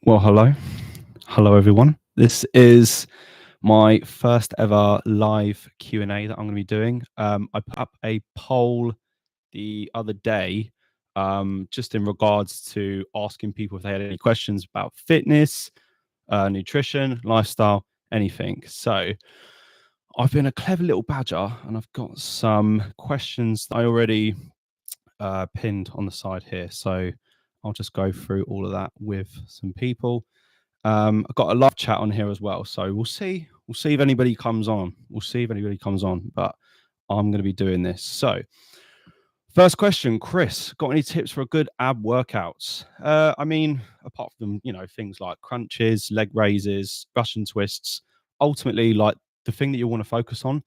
Well, hello everyone. This is my first ever live Q&A that I'm going to be doing. I put up a poll the other day, just in regards to asking people if they had any questions about fitness, nutrition, lifestyle, anything. So I've been a clever little badger, and I've got some questions that I already pinned on the side here. So I'll just go through all of that with some people. I've got a live chat on here as well, so we'll see. We'll see if anybody comes on. But I'm going to be doing this. So, first question, Chris, got any tips for a good ab workouts? I mean, apart from things like crunches, leg raises, Russian twists, ultimately, like the thing that you want to focus on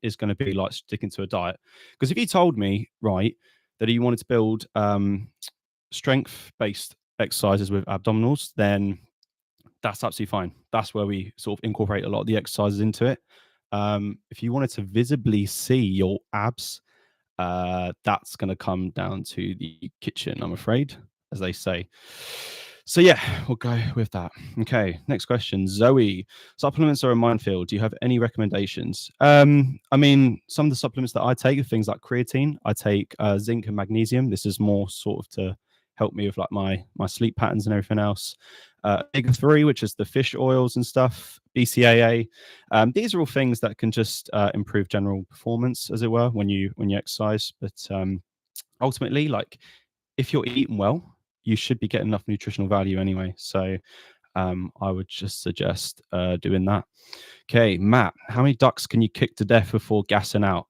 is going to be like sticking to a diet. Because if you told me that you wanted to build strength-based exercises with abdominals, then that's absolutely fine. That's where we sort of incorporate a lot of the exercises into it. If you wanted to visibly see your abs, that's going to come down to the kitchen, I'm afraid, as they say. So yeah, we'll go with that. Okay, next question. Zoe, supplements are a minefield. Do you have any recommendations? I mean, some of the supplements that I take are things like creatine. I take zinc and magnesium. This is more sort of to help me with like my sleep patterns and everything else. Omega-3, which is the fish oils and stuff, BCAA. These are all things that can just improve general performance, as it were, when you exercise. But ultimately, like if you're eating well, you should be getting enough nutritional value anyway. So I would just suggest doing that. Okay, Matt, how many ducks can you kick to death before gassing out?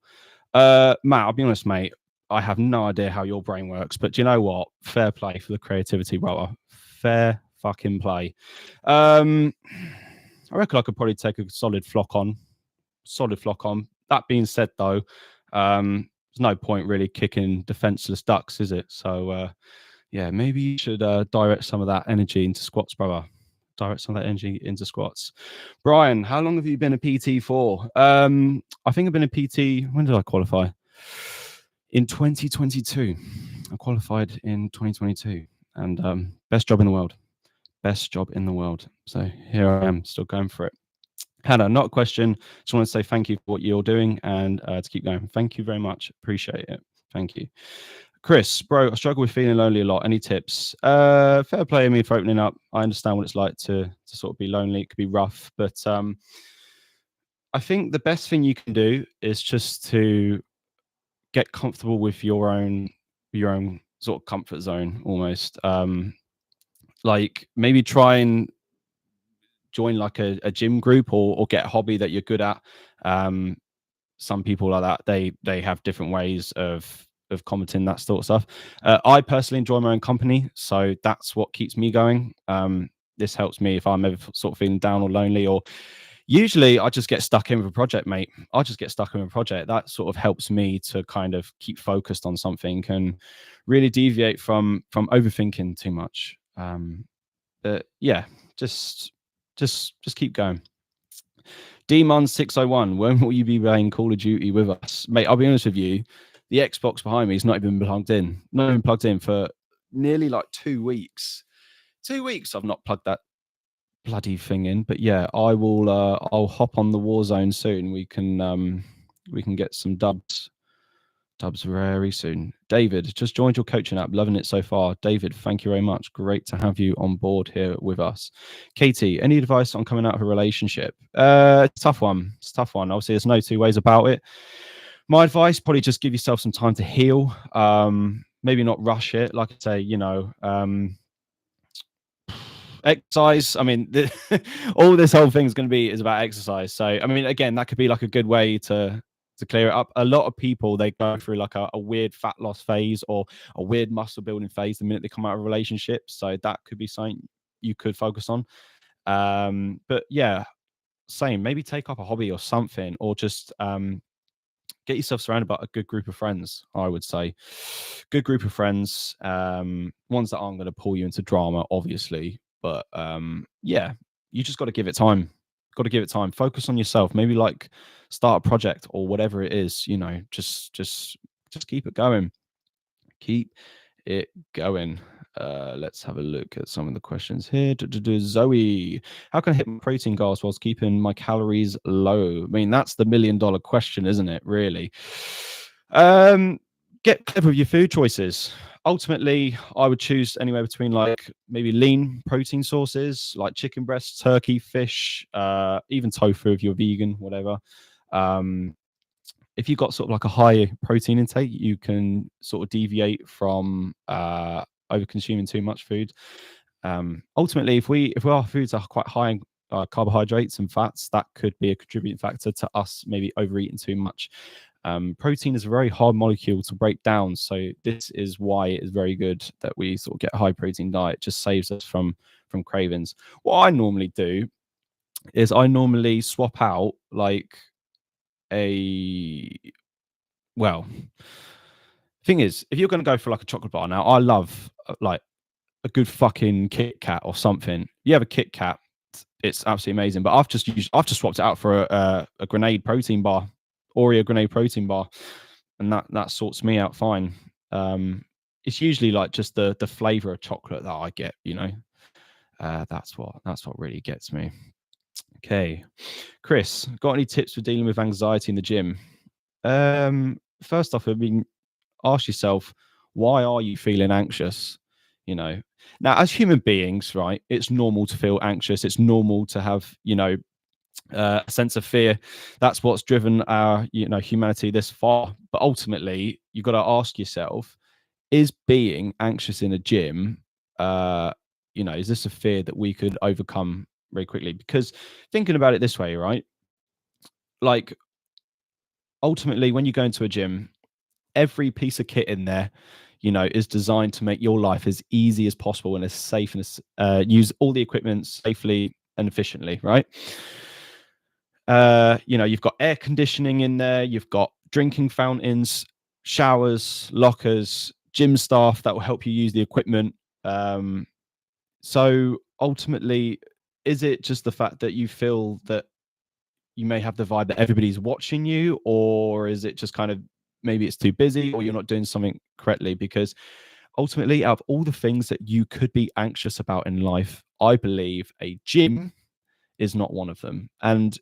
Matt, I'll be honest, mate. I have no idea how your brain works, but do you know what? Fair play for the creativity, brother. Fair fucking play. I reckon I could probably take a solid flock on. That being said, though, there's no point really kicking defenseless ducks, is it? So, yeah, maybe you should direct some of that energy into squats, brother. Brian, how long have you been a PT for? I think I've been a PT. When did I qualify? In 2022. I qualified in 2022, and best job in the world. So here I am, still going for it. Hannah, not a question. Just want to say thank you for what you're doing and to keep going. Thank you very much. Appreciate it. Thank you. Chris, bro, I struggle with feeling lonely a lot. Any tips? Fair play to me for opening up. I understand what it's like to sort of be lonely. It could be rough, but I think the best thing you can do is just to get comfortable with your own sort of comfort zone almost. Like maybe try and join like a gym group or get a hobby that you're good at. Some people like that, they have different ways of commenting that sort of stuff. I personally enjoy my own company, so that's what keeps me going. This helps me if I'm ever sort of feeling down or lonely, or usually I just get stuck in with a project, mate. That sort of helps me to kind of keep focused on something and really deviate from overthinking too much. But yeah, just keep going. Demon601, when will you be playing Call of Duty with us? Mate, I'll be honest with you, the Xbox behind me is not even plugged in for nearly like 2 weeks. 2 weeks I've not plugged that bloody thing in. But yeah, I will I'll hop on the Warzone soon. We can get some dubs very soon. David, just joined your coaching app, loving it so far. David, thank you very much. Great to have you on board here with us. Katie, any advice on coming out of a relationship? It's a tough one. Obviously, there's no two ways about it. My advice, probably just give yourself some time to heal. Maybe not rush it. Like I say, exercise. I mean, all this whole thing is about exercise. So, I mean, again, that could be like a good way to clear it up. A lot of people, they go through like a weird fat loss phase or a weird muscle building phase the minute they come out of a relationship. So that could be something you could focus on. But yeah, same. Maybe take up a hobby or something, or just get yourself surrounded by a good group of friends. I would say, good group of friends, ones that aren't going to pull you into drama, obviously. But yeah, you just got to give it time. Focus on yourself. Maybe like start a project or whatever it is. You know, just keep it going. Let's have a look at some of the questions here. Zoe, how can I hit my protein goals whilst keeping my calories low? I mean, that's the $1 million question, isn't it? Really. Get clever with your food choices. Ultimately, I would choose anywhere between like maybe lean protein sources like chicken breasts, turkey, fish, even tofu if you're vegan, whatever. If you've got sort of like a high protein intake, you can sort of deviate from over consuming too much food. Ultimately, if our foods are quite high in carbohydrates and fats, that could be a contributing factor to us maybe overeating too much. Protein is a very hard molecule to break down, so this is why it is very good that we sort of get a high protein diet. It just saves us from cravings. What I normally do is I normally swap out like well, thing is, if you're going to go for like a chocolate bar now, I love like a good fucking Kit Kat or something. You have a Kit Kat, it's absolutely amazing. But I've just swapped it out for a grenade protein bar, Oreo grenade protein bar, and that sorts me out fine. It's usually like just the flavor of chocolate that I get, you know. That's what really gets me. Okay, Chris, got any tips for dealing with anxiety in the gym? First off, I mean, ask yourself, why are you feeling anxious? You know, now as human beings, right, it's normal to feel anxious. It's normal to have, you know, a sense of fear. That's what's driven our, you know, humanity this far. But ultimately, you've got to ask yourself, is being anxious in a gym, you know, is this a fear that we could overcome very quickly? Because thinking about it this way, right, like ultimately when you go into a gym, every piece of kit in there, you know, is designed to make your life as easy as possible and as safe and as use all the equipment safely and efficiently, right? You know, you've got air conditioning in there, you've got drinking fountains, showers, lockers, gym staff that will help you use the equipment. So ultimately, is it just the fact that you feel that you may have the vibe that everybody's watching you, or is it just kind of maybe it's too busy or you're not doing something correctly? Because ultimately, out of all the things that you could be anxious about in life, I believe a gym is not one of them. And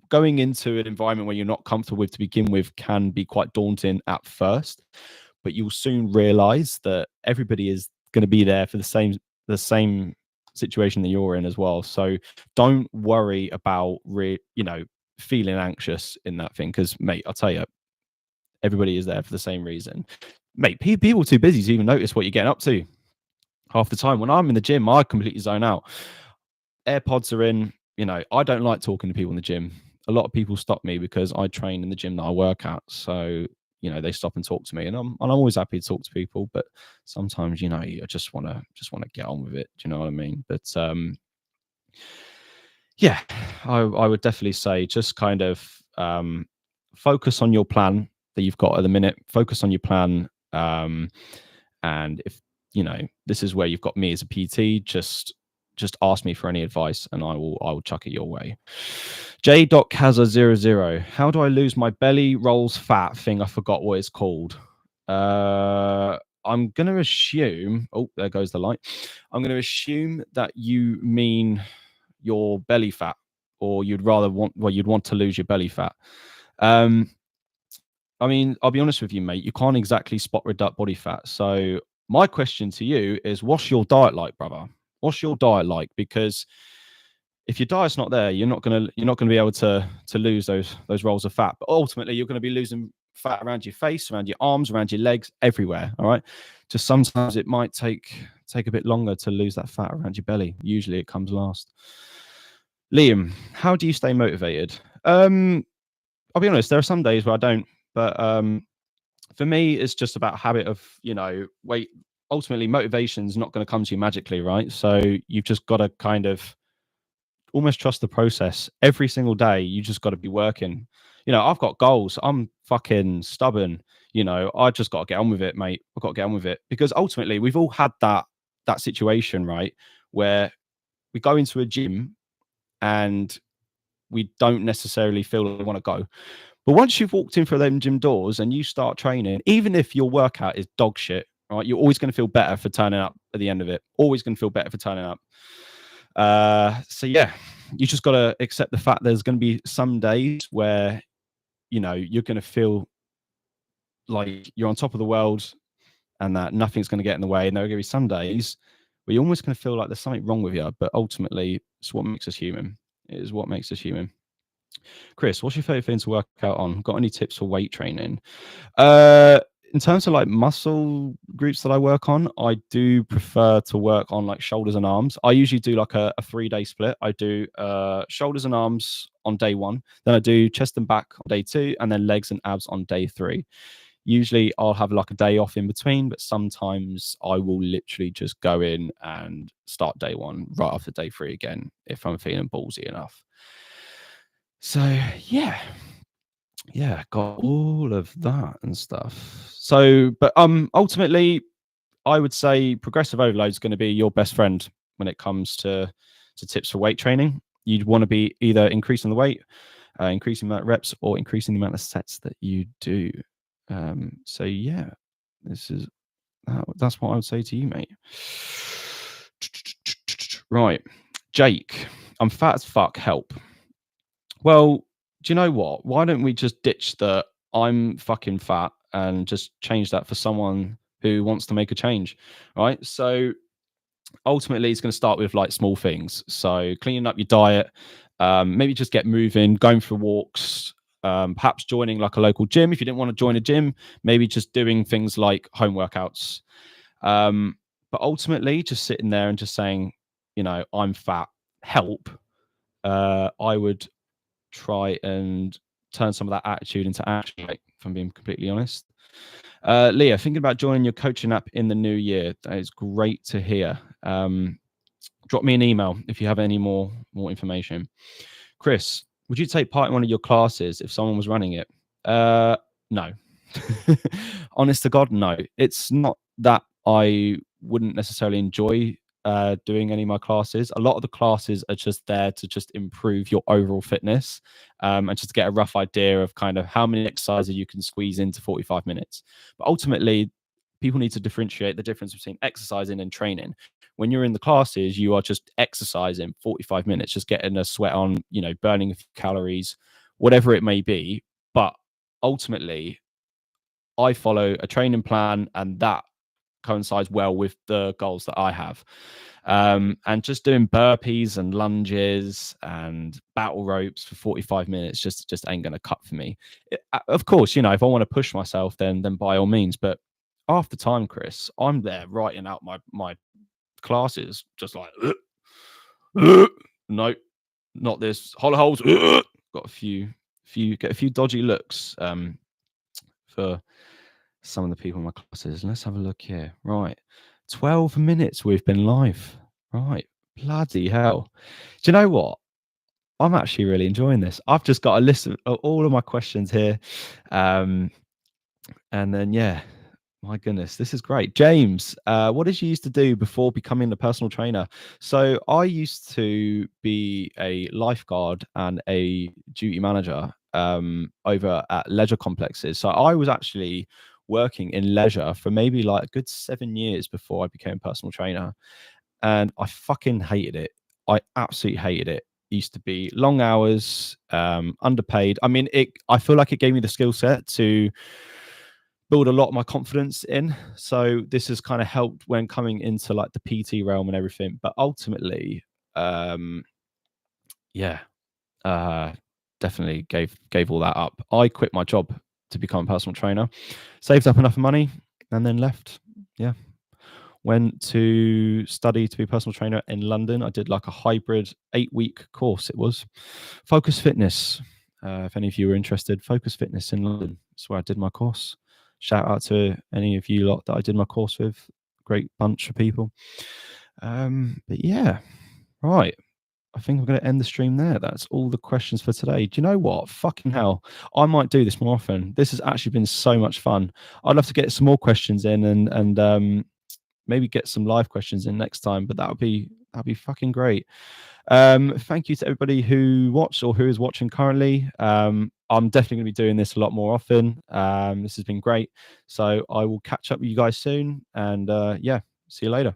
going into an environment where you're not comfortable with to begin with can be quite daunting at first, but you'll soon realize that everybody is going to be there for the same situation that you're in as well. So don't worry about you know, feeling anxious in that thing, because mate, I'll tell you, everybody is there for the same reason. Mate, people are too busy to even notice what you're getting up to half the time. When I'm in the gym, I completely zone out. AirPods are in. You know, I don't like talking to people in the gym. A lot of people stop me because I train in the gym that I work at. So, you know, they stop and talk to me, and I'm always happy to talk to people. But sometimes, you know, I just want to get on with it. Do you know what I mean? But yeah, I would definitely say just kind of focus on your plan that you've got at the minute. Focus on your plan, and if you know this is where you've got me as a PT, just ask me for any advice and I will chuck it your way. J.Kaza00, how do I lose my belly rolls fat thing? I forgot what it's called. I'm going to assume, oh, there goes the light. I'm going to assume that you mean your belly fat, or you'd want to lose your belly fat. I mean, I'll be honest with you, mate, you can't exactly spot reduct body fat. So my question to you is, what's your diet like, brother? What's your diet like? Because if your diet's not there, you're not gonna be able to lose those rolls of fat. But ultimately, you're going to be losing fat around your face, around your arms, around your legs, everywhere. All right. Just sometimes it might take a bit longer to lose that fat around your belly. Usually, it comes last. Liam, how do you stay motivated? I'll be honest. There are some days where I don't, but for me, it's just about habit of, you know, ultimately motivation's not going to come to you magically, right? So you've just got to kind of almost trust the process. Every single day, you just got to be working. You know, I've got goals. I'm fucking stubborn. You know, I just got to get on with it, mate. I've got to get on with it, because ultimately we've all had that situation, right? Where we go into a gym and we don't necessarily feel we want to go. But once you've walked in through them gym doors and you start training, even if your workout is dog shit, right? You're always going to feel better for turning up at the end of it. Always going to feel better for turning up. So yeah, you just got to accept the fact there's going to be some days where, you know, you're going to feel like you're on top of the world and that nothing's going to get in the way. And there are going to be some days where you're almost going to feel like there's something wrong with you. But ultimately, it's what makes us human. It is what makes us human. Chris, what's your favorite thing to work out on? Got any tips for weight training? In terms of like muscle groups that I work on, I do prefer to work on like shoulders and arms. I usually do like a 3-day split. I do shoulders and arms on day 1, then I do chest and back on day 2, and then legs and abs on day 3. Usually I'll have like a day off in between, but sometimes I will literally just go in and start day 1 right after day 3 again if I'm feeling ballsy enough. So yeah, got all of that and stuff. So, but ultimately, I would say progressive overload is going to be your best friend when it comes to tips for weight training. You'd want to be either increasing the weight, increasing the amount of reps, or increasing the amount of sets that you do. So yeah, that's what I would say to you, mate. Right, Jake, I'm fat as fuck. Help. Well, do you know what? Why don't we just ditch the I'm fucking fat and just change that for someone who wants to make a change, right? So ultimately, it's going to start with like small things. So cleaning up your diet, maybe just get moving, going for walks, perhaps joining like a local gym. If you didn't want to join a gym, maybe just doing things like home workouts. But ultimately, just sitting there and just saying, you know, I'm fat, help. I would try and turn some of that attitude into action, if I'm being completely honest. Leah, thinking about joining your coaching app in the new year. That is great to hear. Drop me an email if you have any more information. Chris, would you take part in one of your classes if someone was running it? No. Honest to God, no. It's not that I wouldn't necessarily enjoy doing any of my classes. A lot of the classes are just there to just improve your overall fitness, and just to get a rough idea of kind of how many exercises you can squeeze into 45 minutes. But ultimately, people need to differentiate the difference between exercising and training. When you're in the classes, you are just exercising 45 minutes, just getting a sweat on, you know, burning a few calories, whatever it may be. But ultimately, I follow a training plan, and that coincides well with the goals that I have. And just doing burpees and lunges and battle ropes for 45 minutes just ain't going to cut for me. Of course, you know, if I want to push myself, then by all means. But half the time, Chris, I'm there writing out my classes, just like, no, not this. Hollow holes. Got a few dodgy looks for some of the people in my classes. Let's have a look here. Right, 12 minutes we've been live. Right, bloody hell. Do you know what? I'm actually really enjoying this. I've just got a list of all of my questions here. And then, yeah, my goodness, this is great. James, what did you used to do before becoming a personal trainer? So I used to be a lifeguard and a duty manager over at leisure complexes. So I was actually working in leisure for maybe like a good 7 years before I became a personal trainer. And I fucking hated it. I absolutely hated it. Used to be long hours, underpaid. I mean, I feel like it gave me the skill set to build a lot of my confidence in. So this has kind of helped when coming into like the PT realm and everything. But ultimately, definitely gave all that up. I quit my job to become a personal trainer, saved up enough money, and then left. Yeah. Went to study to be a personal trainer in London. I did like a hybrid 8-week course. It was Focus Fitness. If any of you were interested, Focus Fitness in London. That's where I did my course. Shout out to any of you lot that I did my course with. Great bunch of people. But yeah, right. I think I'm going to end the stream there. That's all the questions for today. Do you know what? Fucking hell. I might do this more often. This has actually been so much fun. I'd love to get some more questions in and maybe get some live questions in next time, but that'd be That'd be fucking great. Thank you to everybody who watched or who is watching currently. I'm definitely going to be doing this a lot more often. This has been great. So I will catch up with you guys soon. And yeah, see you later.